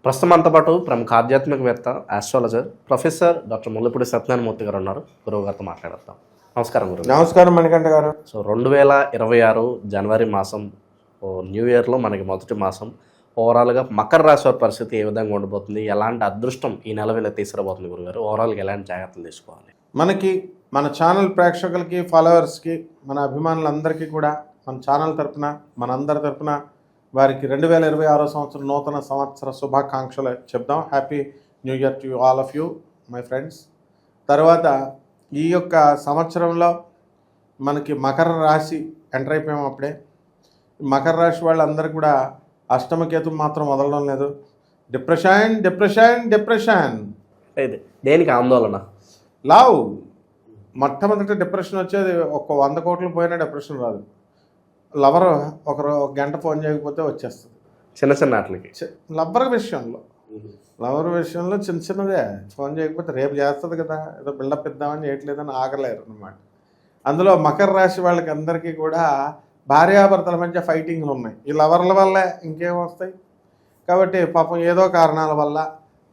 ప్రస్తుతం మనతో పాటు ప్రముఖ ఆధ్యాత్మికవేత్త astrologer professor doctor Mullapudi Satyanarayana Murthy గారు ఉన్నారు. గురువు గారితో మాట్లాడతాం. నమస్కారం గురువు. నమస్కారం మణికంఠ గారు. సో 2026 జనవరి మాసం న్యూ ఇయర్లో మనకి మొదటి మాసం. ఓవరాల్గా మకర రాశి వారి పరిస్థితి ఏ విధంగా ఉండబోతుంది, ఎలాంటి అదృష్టం ఈ నెల వేళ తీసుకురాబోతుంది గురుగారు? ఓవరాల్గా ఎలాంటి జాగ్రత్తలు తీసుకోవాలి? మనకి మన ఛానల్ ప్రేక్షకులకి, ఫాలోవర్స్కి, మన అభిమానులందరికీ కూడా మన ఛానల్ తరపున, మనందరి తరపున వారికి 2026 సంవత్సరం నూతన సంవత్సర శుభాకాంక్షలు చెప్దాం. Happy new year to all of you my friends. తర్వాత ఈ యొక్క సంవత్సరంలో మనకి మకర రాశి ఎంటర్ అయిపోయాం. అప్పుడే మకర రాశి వాళ్ళందరూ కూడా అష్టమకేతు మాత్రం వదలడం లేదు. Depression depression depression. ఇది దేనికి ఆందోళన? లావ్ మొట్టమొదటి డిప్రెషన్ వచ్చేది 100 కోట్లు పోయినా డిప్రెషన్ రాదు. లవర్ ఒక గంట ఫోన్ చేయకపోతే వచ్చేస్తుంది. చిన్న చిన్న వాటికి లవర్ విషయంలో చిన్న చిన్నదే. ఫోన్ చేయకపోతే రేపు చేస్తుంది కదా, ఏదో బిల్డప్ ఇద్దామని చేయట్లేదని ఆగలేరు అనమాట. అందులో మకర రాశి వాళ్ళకి అందరికీ కూడా భార్యాభర్తల మధ్య ఫైటింగ్లు ఉన్నాయి. ఈ లవర్ల వల్లే ఇంకేం వస్తాయి. కాబట్టి పాపం ఏదో కారణాల వల్ల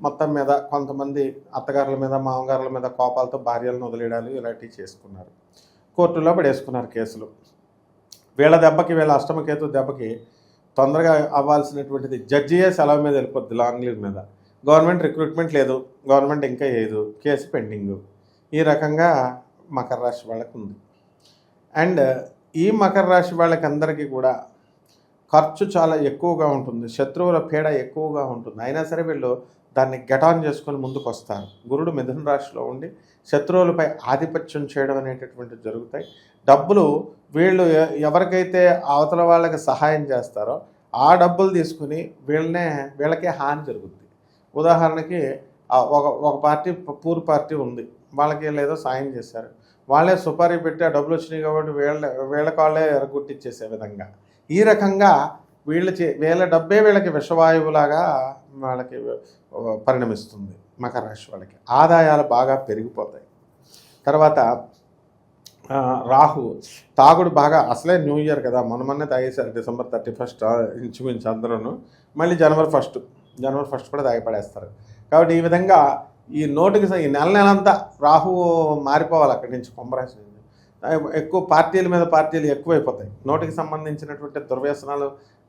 మొత్తం మీద కొంతమంది అత్తగారుల మీద, మామగారుల మీద కోపాలతో భార్యలను వదిలేయడాలు ఇలాంటివి చేసుకున్నారు. కోర్టులో పడేసుకున్నారు కేసులు. వీళ్ళ దెబ్బకి, వీళ్ళ అష్టమకేతు దెబ్బకి తొందరగా అవ్వాల్సినటువంటిది జడ్జియే సెలవు మీద వెళ్ళిపోద్ది, లాంగ్ లీవ్ మీద. గవర్నమెంట్ రిక్రూట్మెంట్ లేదు, గవర్నమెంట్ ఇంకా లేదు, కేసు పెండింగు. ఈ రకంగా మకర రాశి వాళ్ళకు ఉంది. అండ్ ఈ మకర రాశి వాళ్ళకి అందరికీ కూడా ఖర్చు చాలా ఎక్కువగా ఉంటుంది, శత్రువుల పీడ ఎక్కువగా ఉంటుంది. అయినా సరే వీళ్ళు దాన్ని గెటాన్ చేసుకొని ముందుకు వస్తారు. గురుడు మిథున రాశిలో ఉండి శత్రువులపై ఆధిపత్యం చేయడం అనేటటువంటివి జరుగుతాయి. డబ్బులు వీళ్ళు ఎవరికైతే అవతల వాళ్ళకి సహాయం చేస్తారో ఆ డబ్బులు తీసుకుని వీళ్ళకే హాని జరుగుద్ది. ఉదాహరణకి ఒక పార్టీ, పూర్ పార్టీ ఉంది, వాళ్ళకి లేదో సాయం చేశారు, వాళ్ళే సుపారీ పెట్టి ఆ డబ్బులు వచ్చినాయి కాబట్టి వీళ్ళకి వాళ్ళే ఎరగొట్టించేసే విధంగా, ఈ రకంగా వీళ్ళ డబ్బే వీళ్ళకి విషవాయువులాగా వాళ్ళకి పరిణమిస్తుంది. మకర రాశి వాళ్ళకి ఆదాయాలు బాగా పెరిగిపోతాయి. తర్వాత రాహు తాగుడు బాగా, అసలే న్యూ ఇయర్ కదా, మొన్నే తాగేశారు. December 31 ఇంచుమించు అందరూ. మళ్ళీ January 1 కూడా తాగిపడేస్తారు. కాబట్టి ఈ విధంగా ఈ నోటికి ఈ నెలంతా రాహు మారిపోవాలి అక్కడి నుంచి, కుంభరాశి నుంచి. ఎక్కువ పార్టీలు ఎక్కువైపోతాయి. నోటికి సంబంధించినటువంటి దుర్వ్యసనాలు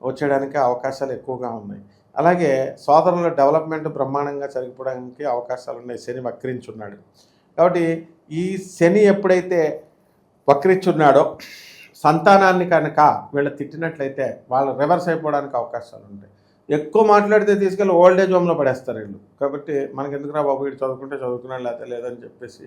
వచ్చేయడానికి అవకాశాలు ఎక్కువగా ఉన్నాయి. అలాగే సోదరుల డెవలప్మెంట్ బ్రహ్మాండంగా జరిగిపోవడానికి అవకాశాలు ఉన్నాయి. శని వక్రించున్నాడు. కాబట్టి ఈ శని ఎప్పుడైతే వక్రించున్నాడో సంతానాన్ని కనుక వీళ్ళు తిట్టినట్లయితే వాళ్ళు రివర్స్ అయిపోవడానికి అవకాశాలు ఉంటాయి. ఎక్కువ మాట్లాడితే తీసుకెళ్ళి ఓల్డేజ్ హోమ్లో పడేస్తారు వీళ్ళు. కాబట్టి మనకి ఎందుకురా బాబు, వీడు చదువుకుంటే చదువుకున్నాడు, లేకపోతే లేదని చెప్పేసి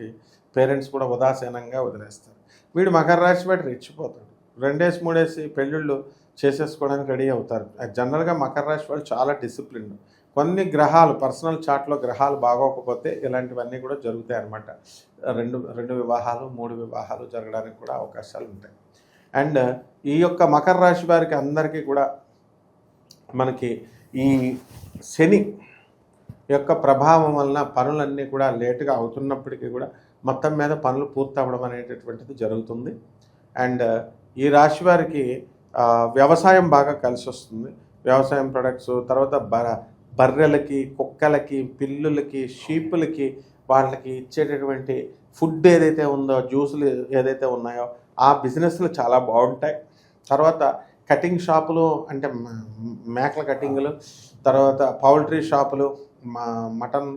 పేరెంట్స్ కూడా ఉదాసీనంగా వదిలేస్తారు. వీడు మకర రాశి బట్టి రెచ్చిపోతాడు. 2-3 పెళ్ళిళ్ళు చేసేసుకోవడానికి రెడీ అవుతారు. జనరల్గా మకర రాశి వాళ్ళు చాలా డిసిప్లిన్. కొన్ని గ్రహాలు, పర్సనల్ చార్ట్లో గ్రహాలు బాగోకపోతే ఇలాంటివన్నీ కూడా జరుగుతాయి అన్నమాట. 2 వివాహాలు 3 వివాహాలు జరగడానికి కూడా అవకాశాలు ఉంటాయి. అండ్ ఈ యొక్క మకర రాశి వారికి అందరికీ కూడా మనకి ఈ శని యొక్క ప్రభావం వలన పనులన్నీ కూడా లేటుగా అవుతున్నప్పటికీ కూడా మొత్తం మీద పనులు పూర్తి అవ్వడం అనేటటువంటిది జరుగుతుంది. అండ్ ఈ రాశి వారికి వ్యవసాయం బాగా కలిసి వస్తుంది. వ్యవసాయం ప్రొడక్ట్స్, తర్వాత బర్రెలకి, కుక్కలకి, పిల్లులకి, షీపులకి వాళ్ళకి ఇచ్చేటటువంటి ఫుడ్ ఏదైతే ఉందో, జ్యూసులు ఏదైతే ఉన్నాయో ఆ బిజినెస్లు చాలా బాగుంటాయి. తర్వాత కటింగ్ షాపులు, అంటే మేకల కటింగ్లు, తర్వాత పౌల్ట్రీ షాపులు, మటన్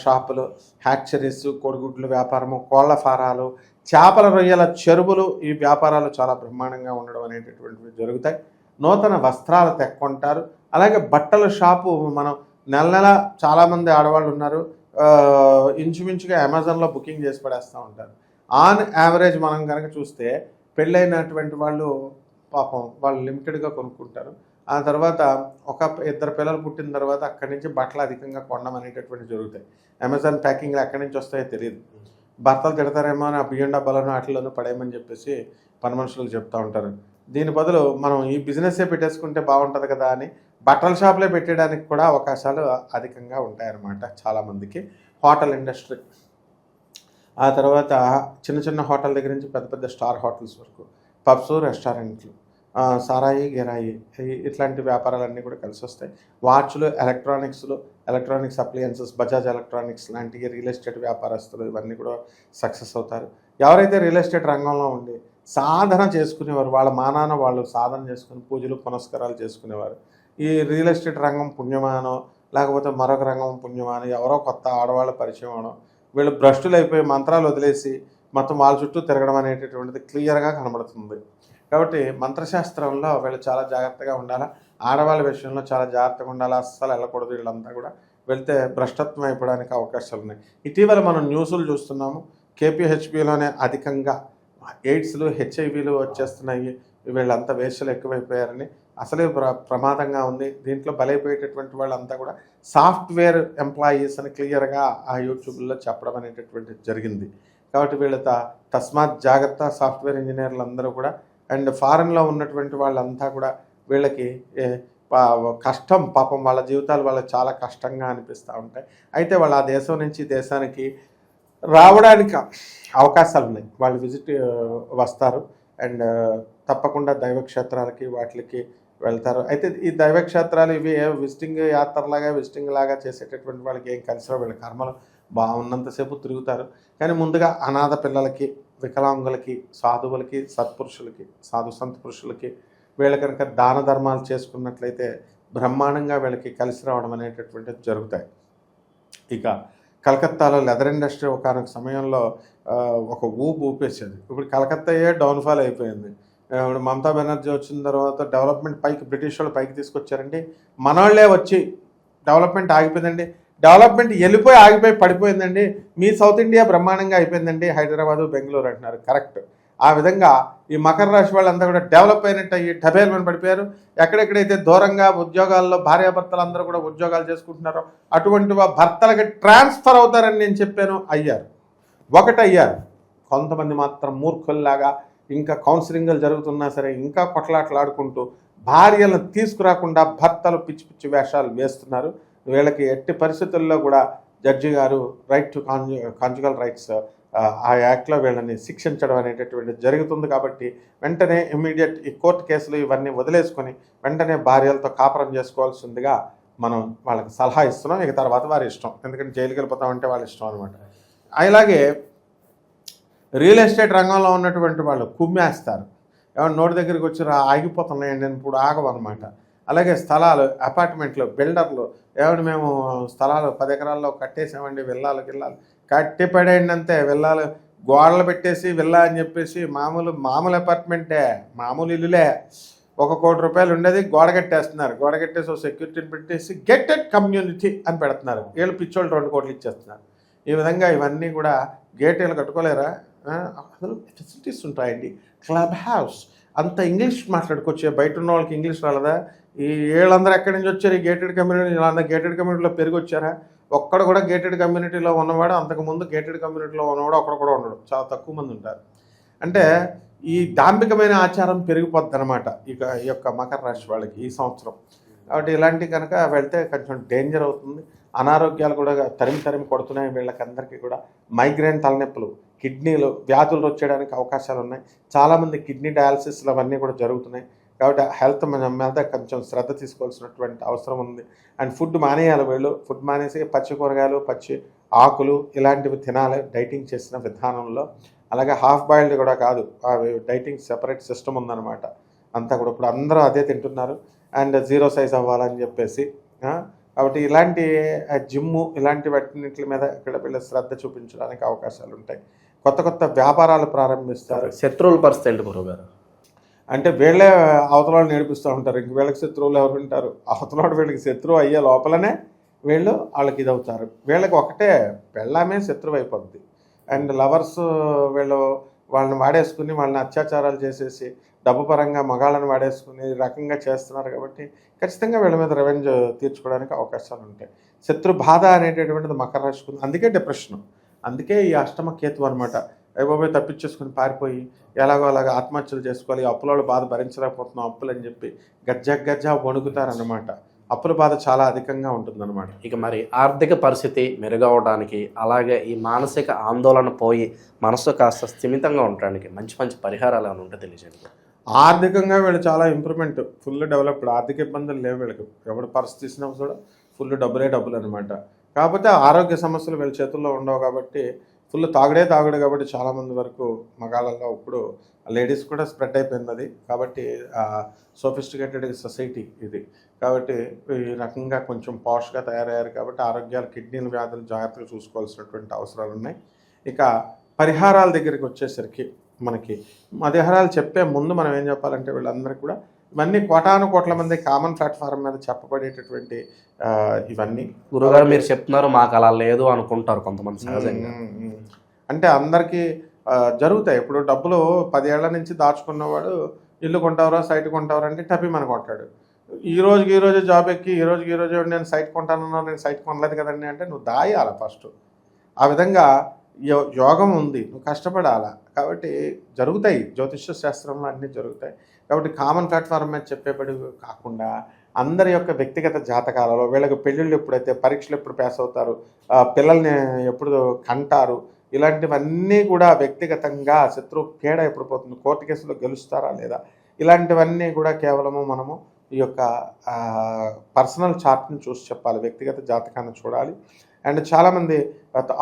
షాపులు, హ్యాచరీస్, కోడిగుడ్లు వ్యాపారము, కోళ్ల ఫారాలు, చేపల రొయ్యల చెరువులు, ఈ వ్యాపారాలు చాలా బ్రహ్మాండంగా ఉండడం అనేటటువంటివి జరుగుతాయి. నూతన వస్త్రాలు తెక్కొంటారు. అలాగే బట్టల షాపు, మనం నెల చాలామంది ఆడవాళ్ళు ఉన్నారు, ఇంచుమించుగా అమెజాన్లో బుకింగ్ చేసి పడేస్తూ ఉంటారు. ఆన్ యావరేజ్ మనం కనుక చూస్తే పెళ్ళైనటువంటి వాళ్ళు పాపం వాళ్ళు లిమిటెడ్గా కొనుక్కుంటారు. ఆ తర్వాత 1-2 పిల్లలు పుట్టిన తర్వాత అక్కడి నుంచి బట్టలు అధికంగా కొనడం అనేటటువంటి జరుగుతాయి. అమెజాన్ ప్యాకింగ్లు ఎక్కడి నుంచి వస్తాయో తెలియదు. భర్తలు తిడతారేమో అని ఆ బియ్యం డబ్బాలను వాటిలోనూ పడేయమని చెప్పేసి పని మనుషులు చెప్తూ ఉంటారు. దీని బదులు మనం ఈ బిజినెస్సే పెట్టేసుకుంటే బాగుంటుంది కదా అని బట్టల షాపులే పెట్టడానికి కూడా అవకాశాలు అధికంగా ఉంటాయన్నమాట చాలామందికి. హోటల్ ఇండస్ట్రీ, ఆ తర్వాత చిన్న చిన్న హోటల్ దగ్గర నుంచి పెద్ద పెద్ద స్టార్ హోటల్స్ వరకు, పబ్స్, రెస్టారెంట్లు, సారాయి గిరాయి ఇట్లాంటి వ్యాపారాలన్నీ కూడా కలిసి వస్తాయి. వాచ్లు, ఎలక్ట్రానిక్స్ అప్లయన్సెస్, బజాజ్ ఎలక్ట్రానిక్స్ లాంటి రియల్ ఎస్టేట్ వ్యాపారస్తులు ఇవన్నీ కూడా సక్సెస్ అవుతారు. ఎవరైతే రియల్ ఎస్టేట్ రంగంలో ఉండి సాధన చేసుకునేవారు, వాళ్ళ మానాన వాళ్ళు సాధన చేసుకుని పూజలు పునస్కారాలు చేసుకునేవారు, ఈ రియల్ ఎస్టేట్ రంగం పుణ్యమానో లేకపోతే మరొక రంగం పుణ్యమానో ఎవరో కొత్త ఆడవాళ్ళ పరిచయం అవడం, వీళ్ళు భ్రష్టులు అయిపోయి మంత్రాలు వదిలేసి మొత్తం వాళ్ళ చుట్టూ తిరగడం అనేటటువంటిది క్లియర్గా కనబడుతుంది. కాబట్టి మంత్రశాస్త్రంలో వీళ్ళు చాలా జాగ్రత్తగా ఉండాలా, ఆడవాళ్ళ విషయంలో చాలా జాగ్రత్తగా ఉండాలా, అస్సలు వెళ్ళకూడదు. వీళ్ళంతా కూడా వెళ్తే భ్రష్టత్వం అయిపోవడానికి అవకాశాలు ఉన్నాయి. ఇటీవల మనం న్యూస్లు చూస్తున్నాము, కేపీహెచ్బిలోనే అధికంగా ఎయిడ్స్లు, హెచ్ఐవీలు వచ్చేస్తున్నాయి, వీళ్ళంతా వేషలు ఎక్కువైపోయారని అసలే ప్రమాదంగా ఉంది. దీంట్లో బలైపోయేటటువంటి వాళ్ళంతా కూడా సాఫ్ట్వేర్ ఎంప్లాయీస్ అని క్లియర్గా ఆ యూట్యూబ్లో చెప్పడం అనేటటువంటిది జరిగింది. కాబట్టి వీళ్ళ తస్మాత్ జాగ్రత్త, సాఫ్ట్వేర్ ఇంజనీర్లు అందరూ కూడా. అండ్ ఫారెన్లో ఉన్నటువంటి వాళ్ళంతా కూడా వీళ్ళకి కష్టం, పాపం వాళ్ళ జీవితాలు వాళ్ళకి చాలా కష్టంగా అనిపిస్తూ ఉంటాయి. అయితే వాళ్ళు ఆ దేశం నుంచి దేశానికి రావడానికి అవకాశాలు ఉన్నాయి, వాళ్ళు విజిట్ వస్తారు అండ్ తప్పకుండా దైవక్షేత్రాలకి వాటికి వెళ్తారు. అయితే ఈ దైవక్షేత్రాలు ఇవి విజిటింగ్ విజిటింగ్ లాగా చేసేటటువంటి వాళ్ళకి ఏం కలిసిరా, వీళ్ళ కర్మలు బాగున్నంతసేపు తిరుగుతారు. కానీ ముందుగా అనాథ పిల్లలకి, వికలాంగులకి, సాధువులకి, సత్పురుషులకి, సంత పురుషులకి వీళ్ళ కనుక దాన ధర్మాలు చేసుకున్నట్లయితే బ్రహ్మాండంగా వీళ్ళకి కలిసి రావడం అనేటటువంటిది జరుగుతాయి. ఇక కలకత్తాలో లెదర్ ఇండస్ట్రీ ఒకనొక సమయంలో ఒక ఊపేసేది. ఇప్పుడు కలకత్తాయే డౌన్ఫాల్ అయిపోయింది. ఇప్పుడు మమతా బెనర్జీ వచ్చిన తర్వాత డెవలప్మెంట్ బ్రిటిష్ వాళ్ళు పైకి తీసుకొచ్చారండి, మనవాళ్ళే వచ్చి డెవలప్మెంట్ ఆగిపోయిందండి, డెవలప్మెంట్ వెళ్ళిపోయి ఆగిపోయి పడిపోయిందండి, మీ సౌత్ ఇండియా బ్రహ్మాండంగా అయిపోయిందండి, హైదరాబాదు, బెంగళూరు అంటున్నారు. కరెక్ట్. ఆ విధంగా ఈ మకర రాశి వాళ్ళంతా కూడా డెవలప్ అయినట్టు అయ్యి డబేల్మని పడిపోయారు. ఎక్కడెక్కడైతే దూరంగా ఉద్యోగాల్లో భార్యాభర్తలు అందరూ కూడా ఉద్యోగాలు చేసుకుంటున్నారో అటువంటి భర్తలకి ట్రాన్స్ఫర్ అవుతారని నేను చెప్పాను, అయ్యారు. ఒకటయ్యారు. కొంతమంది మాత్రం మూర్ఖుల్లాగా ఇంకా కౌన్సిలింగ్లు జరుగుతున్నా సరే ఇంకా కొట్లాటలాడుకుంటూ భార్యలను తీసుకురాకుండా భర్తలు పిచ్చి పిచ్చి వేషాలు వేస్తున్నారు. వీళ్ళకి ఎట్టి పరిస్థితుల్లో కూడా జడ్జి గారు రైట్ టు కాంజుగల్ రైట్స్ ఆ యాక్ట్లో వీళ్ళని శిక్షించడం అనేటటువంటి జరుగుతుంది. కాబట్టి వెంటనే ఇమ్మీడియట్ ఈ కోర్టు కేసులు ఇవన్నీ వదిలేసుకొని వెంటనే భార్యలతో కాపురం చేసుకోవాల్సిందిగా మనం వాళ్ళకి సలహా ఇస్తున్నాం. ఇక తర్వాత వారి ఇష్టం, ఎందుకంటే జైలుకి వెళ్ళిపోతామంటే వాళ్ళ ఇష్టం అనమాట. అలాగే రియల్ ఎస్టేట్ రంగంలో ఉన్నటువంటి వాళ్ళు కుమ్మేస్తారు. ఏమన్నా నోటి దగ్గరికి వచ్చి ఆగిపోతున్నాయండి అని ఇప్పుడు ఆగవన్నమాట. అలాగే స్థలాలు, అపార్ట్మెంట్లు, బిల్డర్లు ఏమన్నా మేము స్థలాలు 10 ఎకరాల్లో కట్టేసామండి, విల్లాలు కట్టి పడేయండి అంతే, విల్లాలు గోడలు పెట్టేసి విల్లా అని చెప్పేసి మామూలు అపార్ట్మెంటే, మామూలు ఇల్లులే, 1 కోటి రూపాయలు ఉండేది గోడ కట్టేస్తున్నారు. గోడ కట్టేసి సెక్యూరిటీని పెట్టేసి గెటెడ్ కమ్యూనిటీ అని పెడుతున్నారు. వీళ్ళు పిచ్చోళ్ళు 2 కోట్లు ఇచ్చేస్తున్నారు. ఈ విధంగా ఇవన్నీ కూడా గేట్లు కట్టుకోలేరా? అందులో ఫెసిలిటీస్ ఉంటాయండి. క్లబ్ హౌస్ అంత ఇంగ్లీష్ మాట్లాడుకోవచ్చు, బయట ఉన్న వాళ్ళకి ఇంగ్లీష్ రాలేదా? ఈ వీళ్ళందరూ ఎక్కడి నుంచి వచ్చారు? ఈ గేటెడ్ కమ్యూనిటీ, వీళ్ళందరూ గేటెడ్ కమ్యూనిటీలో పెరిగి వచ్చారా? ఒక్కడ కూడా గేటెడ్ కమ్యూనిటీలో ఉన్నవాడు, అంతకుముందు గేటెడ్ కమ్యూనిటీలో ఉన్నవాడు ఒక్కడ కూడా ఉండడు, చాలా తక్కువ మంది ఉంటారు. అంటే ఈ దాంభికమైన ఆచారం పెరిగిపోద్ది అనమాట ఈ యొక్క మకర రాశి వాళ్ళకి ఈ సంవత్సరం. కాబట్టి ఇలాంటి కనుక వెళ్తే కొంచెం డేంజర్ అవుతుంది. అనారోగ్యాలు కూడా తరిమి కొడుతున్నాయి. వీళ్ళకందరికీ కూడా మైగ్రేన్, తలనొప్పులు, కిడ్నీలు వ్యాధులు వచ్చేయడానికి అవకాశాలు ఉన్నాయి. చాలామంది కిడ్నీ డయాలసిస్లు అవన్నీ కూడా జరుగుతున్నాయి. కాబట్టి హెల్త్ మీద కొంచెం శ్రద్ధ తీసుకోవాల్సినటువంటి అవసరం ఉంది. అండ్ ఫుడ్ మానేయాలి. వీళ్ళు ఫుడ్ మానేసి పచ్చి కూరగాయలు, పచ్చి ఆకులు ఇలాంటివి తినాలి డైటింగ్ చేసిన విధానంలో. అలాగే హాఫ్ బాయిల్డ్ కూడా కాదు, డైటింగ్ సెపరేట్ సిస్టమ్ ఉందన్నమాట అంతా కూడా. ఇప్పుడు అందరూ అదే తింటున్నారు. అండ్ 0 సైజ్ అవ్వాలని చెప్పేసి. కాబట్టి ఇలాంటి జిమ్ము ఇలాంటి వాటి మీద ఇక్కడ వీళ్ళు శ్రద్ధ చూపించడానికి అవకాశాలు ఉంటాయి. కొత్త వ్యాపారాలు ప్రారంభిస్తారు. శత్రువుల పరిస్థితి ఏంటి గురువుగారు? అంటే వీళ్ళే అవతల నేర్పిస్తూ ఉంటారు. ఇంక వీళ్ళకి శత్రువులు ఎవరు ఉంటారు? అవతల వీళ్ళకి శత్రువు అయ్యే లోపలనే వీళ్ళు వాళ్ళకి ఇది అవుతారు. వీళ్ళకి ఒకటే పెళ్ళామే శత్రువు అయిపోద్ది. అండ్ లవర్స్ వాళ్ళని వాడేసుకుని వాళ్ళని అత్యాచారాలు చేసేసి డబ్బు పరంగా మగాళ్ళని వాడేసుకుని రకంగా చేస్తున్నారు. కాబట్టి ఖచ్చితంగా వీళ్ళ మీద రెవెంజ్ తీర్చుకోవడానికి అవకాశాలు ఉంటాయి. శత్రు బాధ అనేటటువంటిది మకర రాశికి ఉంది. అందుకే డిప్రెషన్, అందుకే ఈ అష్టమ కేతు అనమాట. అయిపోయి తప్పించేసుకుని పారిపోయి ఎలాగో అలాగా ఆత్మహత్యలు చేసుకోవాలి, అప్పుల బాధ భరించలేకపోతున్నాం అప్పులు అని చెప్పి గజ్జా వణుకుతారన్నమాట. అప్పుల బాధ చాలా అధికంగా ఉంటుందన్నమాట. ఇక మరి ఆర్థిక పరిస్థితి మెరుగవడానికి, అలాగే ఈ మానసిక ఆందోళన పోయి మనసు కాస్త స్థిమితంగా ఉండడానికి మంచి పరిహారాలు ఏమైనా ఉంటే తెలియజేయండి. ఆర్థికంగా వీళ్ళు చాలా ఇంప్రూవ్మెంట్, ఫుల్ డెవలప్డ్, ఆర్థిక ఇబ్బందులు లేవు వీళ్ళకి. ఎవడు పర్స్ తీసినా కూడా ఫుల్ డబ్బులు అనమాట. కాకపోతే ఆరోగ్య సమస్యలు వీళ్ళ చేతుల్లో ఉండవు కాబట్టి ఫుల్ తాగుడు కాబట్టి చాలామంది వరకు మగాళ్ళల్లో ఇప్పుడు లేడీస్ కూడా స్ప్రెడ్ అయిపోయింది అది. కాబట్టి సోఫిస్టికేటెడ్ సొసైటీ ఇది. కాబట్టి ఈ రకంగా కొంచెం పాష్గా తయారయ్యారు కాబట్టి ఆరోగ్యాలు, కిడ్నీల వ్యాధులు జాగ్రత్తగా చూసుకోవాల్సినటువంటి అవసరాలు ఉన్నాయి. ఇక పరిహారాల దగ్గరికి వచ్చేసరికి మనకి పరిహారాలు చెప్పే ముందు మనం ఏం చెప్పాలంటే వీళ్ళందరికీ కూడా ఇవన్నీ కోటాను మంది కామన్ ప్లాట్ఫామ్ మీద చెప్పబడేటటువంటి ఇవన్నీ. గురుగారు మీరు చెప్తున్నారు, మాకు అలా లేదు అనుకుంటారు కొంతమంది సహజంగా. అంటే అందరికీ జరుగుతాయి. ఇప్పుడు డబ్బులు 10 ఏళ్ల నుంచి దాచుకున్నవాడు ఇల్లు కొంటావరా సైట్ కొంటావరా అంటే టపి మనకు కొంటాడు. ఈ రోజు జాబ్ ఎక్కి ఈ రోజు నేను సైట్ కొంటానన్నా, నేను సైట్ కొనలేదు కదండి అంటే నువ్వు దాయాల ఫస్ట్. ఆ విధంగా యోగం ఉంది, నువ్వు కష్టపడాలా. కాబట్టి జరుగుతాయి, జ్యోతిష్య శాస్త్రంలో అన్నీ జరుగుతాయి. కాబట్టి కామన్ ప్లాట్ఫామ్ మీద చెప్పేబడి కాకుండా అందరి యొక్క వ్యక్తిగత జాతకాలలో వీళ్ళకి పెళ్ళిళ్ళు ఎప్పుడైతే, పరీక్షలు ఎప్పుడు పాస్ అవుతారు, పిల్లల్ని ఎప్పుడు కంటారు, ఇలాంటివన్నీ కూడా వ్యక్తిగతంగా శత్రు పీడ ఎప్పుడు పోతుంది, కోర్టు కేసులో గెలుస్తారా లేదా, ఇలాంటివన్నీ కూడా కేవలము మనము ఈ యొక్క పర్సనల్ చార్ట్ని చూసి చెప్పాలి, వ్యక్తిగత జాతకాన్ని చూడాలి. అండ్ చాలామంది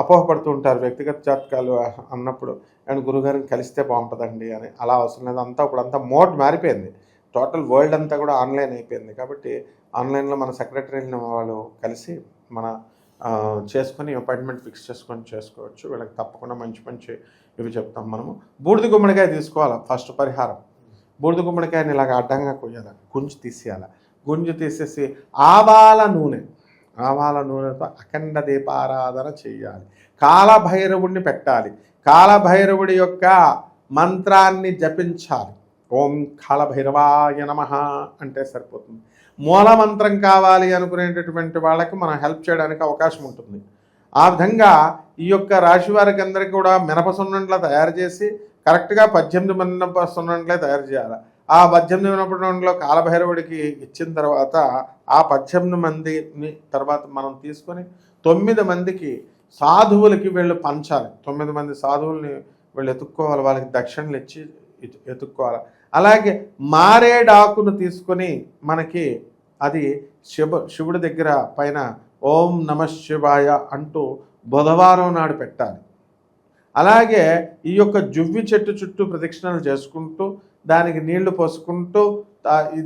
అపోహపడుతూ ఉంటారు వ్యక్తిగత జాతకాలు అన్నప్పుడు, అండ్ గురుగారిని కలిస్తే బాగుంటుందండి అని. అలా అవసరం లేదు. ఇప్పుడంతా మోడ్ మారిపోయింది, టోటల్ వరల్డ్ అంతా కూడా ఆన్లైన్ అయిపోయింది. కాబట్టి ఆన్లైన్లో మన సెక్రటరీని వాళ్ళు కలిసి మన చేసుకొని అపాయింట్మెంట్ ఫిక్స్ చేసుకోవచ్చు. వీళ్ళకి తప్పకుండా మంచి ఇవి చెప్తాం మనము. బూడిద గుమ్మడికాయ తీసుకోవాలి ఫస్ట్ పరిహారం. బూడిద గుమ్మడికాయని ఇలాగ అడ్డంగా కొయ్యాలి, గుంజు తీసేయాలి. గుంజు తీసేసి ఆవాల నూనెతో అఖండ దీపారాధన చేయాలి. కాలభైరవుడిని పెట్టాలి. కాలభైరవుడి యొక్క మంత్రాన్ని జపించాలి. ఓం కాలభైరవాయ నమః అంటే సరిపోతుంది. మూల మంత్రం కావాలి అనుకునేటటువంటి వాళ్ళకి మనం హెల్ప్ చేయడానికి అవకాశం ఉంటుంది. ఆ విధంగా ఈ యొక్క రాశి వారికి అందరికీ కూడా మినప సున్నుండలు తయారు చేసి కరెక్ట్గా 18 మినప సున్నుండలే తయారు చేయాలి. ఆ 18 మినప సున్నుండలో కాలభైరవుడికి ఇచ్చిన తర్వాత ఆ 18 మందిని తర్వాత మనం తీసుకొని 9 మందికి సాధువులకి వీళ్ళు పంచాలి. 9 మంది సాధువుల్ని వీళ్ళు ఎత్తుక్కోవాలి, వాళ్ళకి దక్షిణలు ఇచ్చి ఎత్తుక్కోవాలి. అలాగే మారేడాకును తీసుకొని మనకి అది శివుడి దగ్గర పైన ఓం నమ శివాయ అంటూ బుధవారం నాడు పెట్టాలి. అలాగే ఈ యొక్క జువ్వి చెట్టు చుట్టూ ప్రదక్షిణలు చేసుకుంటూ దానికి నీళ్లు పోసుకుంటూ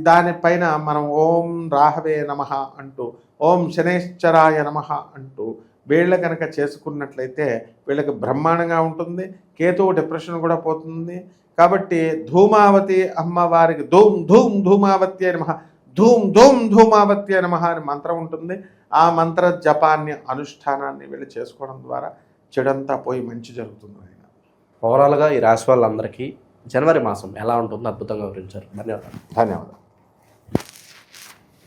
దానిపైన మనం ఓం రాహవే నమః అంటూ ఓం శనేశ్వరాయ నమః అంటూ వీళ్ళ కనుక చేసుకున్నట్లయితే వీళ్ళకి బ్రహ్మాండంగా ఉంటుంది. కేతువు డిప్రెషన్ కూడా పోతుంది. కాబట్టి ధూమావతి అమ్మవారికి ధూమ్ ధూమ్ ధూమావతి నమః, ధూమ్ ధూమ్ ధూమావతి నమః అని మంత్రం ఉంటుంది. ఆ మంత్ర జపాన్ని, అనుష్ఠానాన్ని వీళ్ళు చేసుకోవడం ద్వారా చెడంతా పోయి మంచి జరుగుతుంది. ఓవరాల్గా ఈ రాశి వాళ్ళందరికీ జనవరి మాసం ఎలా ఉంటుందో అద్భుతంగా వివరించారు. ధన్యవాదాలు.